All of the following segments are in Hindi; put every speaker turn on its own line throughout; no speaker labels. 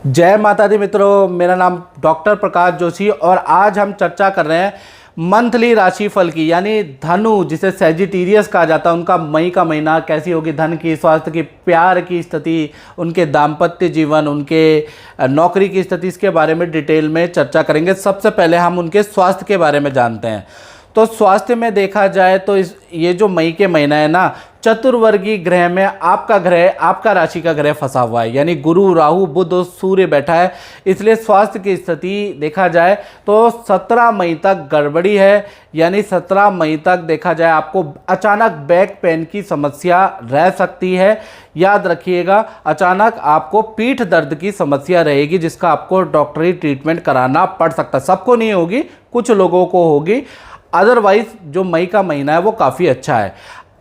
जय माता दी मित्रों, मेरा नाम डॉक्टर प्रकाश जोशी और आज हम चर्चा कर रहे हैं मंथली राशिफल की। यानी धनु जिसे सेजिटेरियस कहा जाता है, उनका मई का महीना कैसी होगी, धन की, स्वास्थ्य की, प्यार की स्थिति, उनके दाम्पत्य जीवन, उनके नौकरी की स्थिति, इसके बारे में डिटेल में चर्चा करेंगे। सबसे पहले हम उनके स्वास्थ्य के बारे में जानते हैं। तो स्वास्थ्य में देखा जाए तो ये जो मई के महीना है ना, चतुर्वर्गीय ग्रह में आपका ग्रह, आपका राशि का ग्रह फंसा हुआ है। यानी गुरु, राहु, बुध और सूर्य बैठा है। इसलिए स्वास्थ्य की स्थिति देखा जाए तो 17 मई तक गड़बड़ी है। यानी 17 मई तक देखा जाए आपको अचानक बैक पेन की समस्या रह सकती है। याद रखिएगा, अचानक आपको पीठ दर्द की समस्या रहेगी जिसका आपको डॉक्टरी ट्रीटमेंट कराना पड़ सकता है। सबको नहीं होगी, कुछ लोगों को होगी। अदरवाइज जो मई का महीना है वो काफ़ी अच्छा है।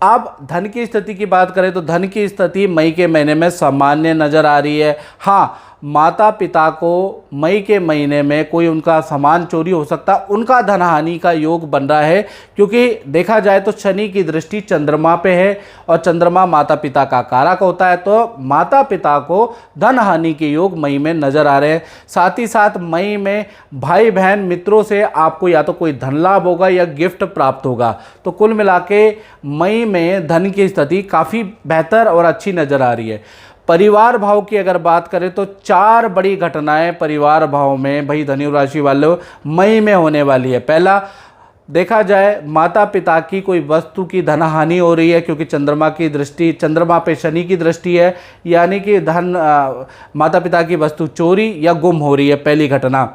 अब धन की स्थिति की बात करें तो धन की स्थिति मई के महीने में सामान्य नज़र आ रही है। हाँ, माता पिता को मई के महीने में कोई उनका सामान चोरी हो सकता, उनका धन हानि का योग बन रहा है। क्योंकि देखा जाए तो शनि की दृष्टि चंद्रमा पे है और चंद्रमा माता पिता का कारक होता है। तो माता पिता को धन हानि के योग मई में नज़र आ रहे हैं। साथ ही साथ मई में भाई बहन मित्रों से आपको या तो कोई धन लाभ होगा या गिफ्ट प्राप्त होगा। तो कुल मिला के मई में धन की स्थिति काफ़ी बेहतर और अच्छी नज़र आ रही है। परिवार भाव की अगर बात करें तो 4 बड़ी घटनाएं परिवार भाव में भाई धनु राशि वालों मई में होने वाली है। पहला, देखा जाए माता पिता की कोई वस्तु की धन हानि हो रही है क्योंकि चंद्रमा की दृष्टि, चंद्रमा पे शनि की दृष्टि है। यानी कि माता पिता की वस्तु चोरी या गुम हो रही है, पहली घटना।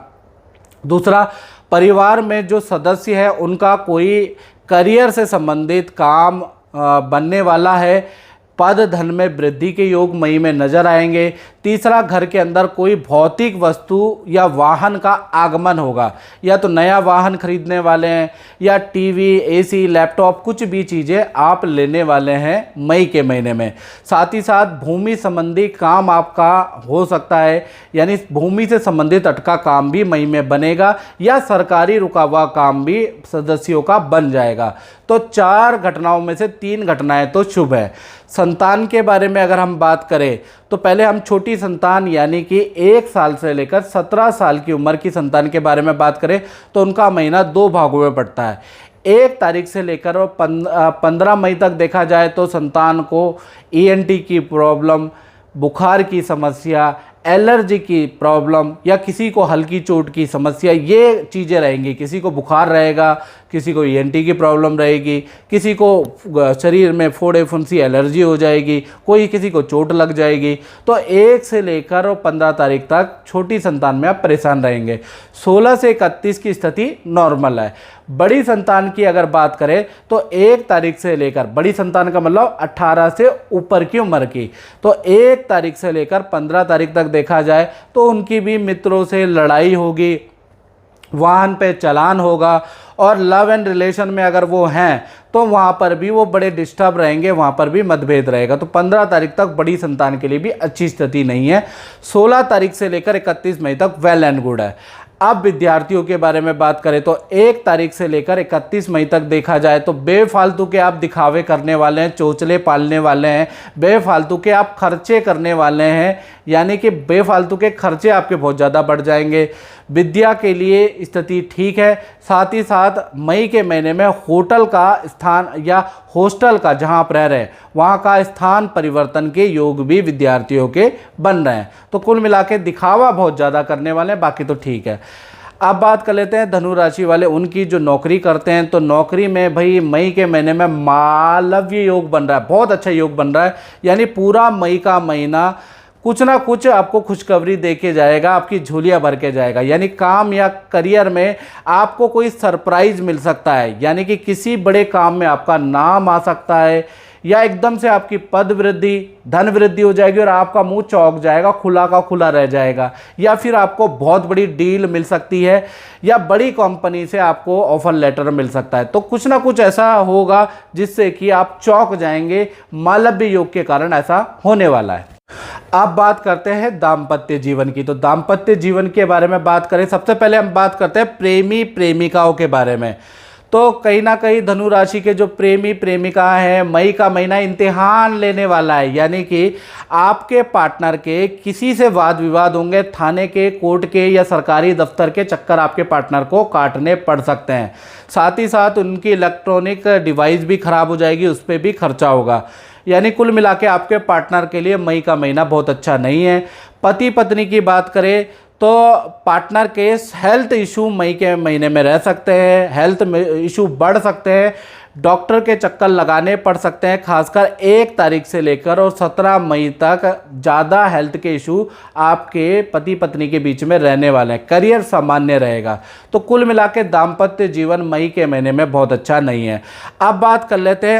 दूसरा, परिवार में जो सदस्य है उनका कोई करियर से संबंधित काम बनने वाला है। पद धन में वृद्धि के योग मई में नजर आएंगे। तीसरा, घर के अंदर कोई भौतिक वस्तु या वाहन का आगमन होगा। या तो नया वाहन खरीदने वाले हैं या टीवी, एसी, लैपटॉप, कुछ भी चीज़ें आप लेने वाले हैं मई के महीने में। साथ ही साथ भूमि संबंधी काम आपका हो सकता है। यानी भूमि से संबंधित अटका काम भी मई में बनेगा या सरकारी रुका हुआ काम भी सदस्यों का बन जाएगा। तो 4 घटनाओं में से 3 घटनाएं तो शुभ है। संतान के बारे में अगर हम बात करें तो पहले हम छोटी संतान यानी कि 1 साल से लेकर 17 साल की उम्र की संतान के बारे में बात करें तो उनका महीना 2 भागों में पड़ता है। 1 तारीख से लेकर और 15 मई तक देखा जाए तो संतान को ENT की प्रॉब्लम, बुखार की समस्या, एलर्जी की प्रॉब्लम या किसी को हल्की चोट की समस्या, ये चीज़ें रहेंगी। किसी को बुखार रहेगा, किसी को ENT की प्रॉब्लम रहेगी, किसी को शरीर में फोड़े फुंसी एलर्जी हो जाएगी, कोई किसी को चोट लग जाएगी। तो 1 से लेकर और 15 तारीख तक छोटी संतान में आप परेशान रहेंगे। 16 से 31 की स्थिति नॉर्मल है। बड़ी संतान की अगर बात करें तो 1 तारीख से लेकर, बड़ी संतान का मतलब 18 से ऊपर की उम्र की, तो 1 तारीख से लेकर 15 तारीख तक देखा जाए तो उनकी भी मित्रों से लड़ाई होगी, वाहन पे चालान होगा और लव एंड रिलेशन में अगर वो हैं तो वहाँ पर भी वो बड़े डिस्टर्ब रहेंगे, वहाँ पर भी मतभेद रहेगा। तो 15 तारीख तक बड़ी संतान के लिए भी अच्छी स्थिति नहीं है। 16 तारीख से लेकर 31 मई तक वेल एंड गुड है। अब विद्यार्थियों के बारे में बात करें तो 1 तारीख से लेकर 31 मई तक देखा जाए तो बेफालतू के आप दिखावे करने वाले हैं, चोचले पालने वाले हैं, बेफालतू के आप खर्चे करने वाले हैं। यानी कि बेफालतू के खर्चे आपके बहुत ज़्यादा बढ़ जाएंगे। विद्या के लिए स्थिति ठीक है। साथ ही साथ मई के महीने में होटल का स्थान या हॉस्टल का, जहां आप रह रहे हैं वहां का स्थान परिवर्तन के योग भी विद्यार्थियों के बन रहे हैं। तो कुल मिला के दिखावा बहुत ज़्यादा करने वाले हैं, बाकी तो ठीक है। अब बात कर लेते हैं धनु राशि वाले, उनकी जो नौकरी करते हैं। तो नौकरी में भाई मई के महीने में मालव्य योग बन रहा है, बहुत अच्छा योग बन रहा है। यानी पूरा मई का महीना कुछ ना कुछ आपको खुशखबरी दे के जाएगा, आपकी झोलियां भर के जाएगा। यानी काम या करियर में आपको कोई सरप्राइज मिल सकता है। यानी कि किसी बड़े काम में आपका नाम आ सकता है या एकदम से आपकी पद वृद्धि, धन वृद्धि हो जाएगी और आपका मुंह चौंक जाएगा, खुला का खुला रह जाएगा। या फिर आपको बहुत बड़ी डील मिल सकती है या बड़ी कंपनी से आपको ऑफर लेटर मिल सकता है। तो कुछ ना कुछ ऐसा होगा जिससे कि आप चौंक जाएंगे। मालव्य योग के कारण ऐसा होने वाला है। अब बात करते हैं दाम्पत्य जीवन की। तो दाम्पत्य जीवन के बारे में बात करें, सबसे पहले हम बात करते हैं प्रेमी प्रेमिकाओं के बारे में। तो कहीं ना कहीं धनु राशि के जो प्रेमी प्रेमिका हैं, मई का महीना इम्तिहान लेने वाला है, यानी कि आपके पार्टनर के किसी से वाद विवाद होंगे, थाने के, कोर्ट के या सरकारी दफ्तर के चक्कर आपके पार्टनर को काटने पड़ सकते हैं। साथ ही साथ उनकी इलेक्ट्रॉनिक डिवाइस भी खराब हो जाएगी, उस पर भी खर्चा होगा। यानी कुल मिला के आपके पार्टनर के लिए मई का महीना बहुत अच्छा नहीं है। पति पत्नी की बात करें तो पार्टनर के हेल्थ इशू मई के महीने में रह सकते हैं, हेल्थ इशू बढ़ सकते हैं, डॉक्टर के चक्कर लगाने पड़ सकते हैं, खासकर 1 तारीख से लेकर और 17 मई तक ज़्यादा हेल्थ के इशू आपके पति पत्नी के बीच में रहने वाले हैं। करियर सामान्य रहेगा। तो कुल मिला के दाम्पत्य जीवन मई के महीने में बहुत अच्छा नहीं है। अब बात कर लेते हैं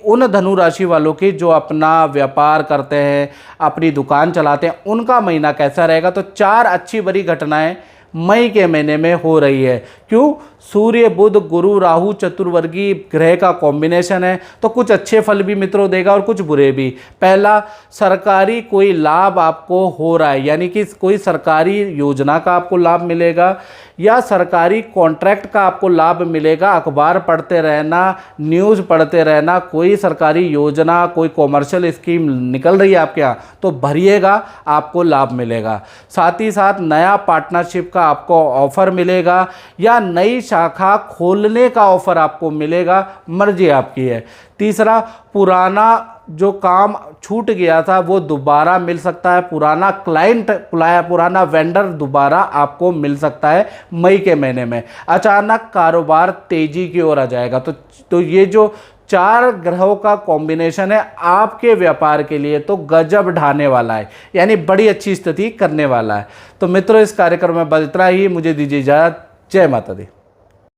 उन धनु राशि वालों की जो अपना व्यापार करते हैं, अपनी दुकान चलाते हैं, उनका महीना कैसा रहेगा। तो 4 अच्छी बड़ी घटनाएं मई के महीने में हो रही है। क्यों? सूर्य बुध गुरु राहु चतुर्वर्गीय ग्रह का कॉम्बिनेशन है, तो कुछ अच्छे फल भी मित्रों देगा और कुछ बुरे भी। पहला, सरकारी कोई लाभ आपको हो रहा है, यानी कि कोई सरकारी योजना का आपको लाभ मिलेगा या सरकारी कॉन्ट्रैक्ट का आपको लाभ मिलेगा। अखबार पढ़ते रहना, न्यूज़ पढ़ते रहना, कोई सरकारी योजना, कोई कॉमर्शियल स्कीम निकल रही है आपके यहाँ तो भरिएगा, आपको लाभ मिलेगा। साथ ही साथ नया पार्टनरशिप का आपको ऑफर मिलेगा या नई शाखा खोलने का ऑफर आपको मिलेगा, मर्जी आपकी है। तीसरा, पुराना जो काम छूट गया था वो दोबारा मिल सकता है, पुराना क्लाइंट, पुराना वेंडर दोबारा आपको मिल सकता है मई के महीने में। अचानक कारोबार तेजी की ओर आ जाएगा। तो ये जो 4 ग्रहों का कॉम्बिनेशन है आपके व्यापार के लिए तो गजब ढाने वाला है, यानी बड़ी अच्छी स्थिति करने वाला है। तो मित्रों, इस कार्यक्रम में बस इतना ही। मुझे दीजिए इजाज़त। जय माता दी।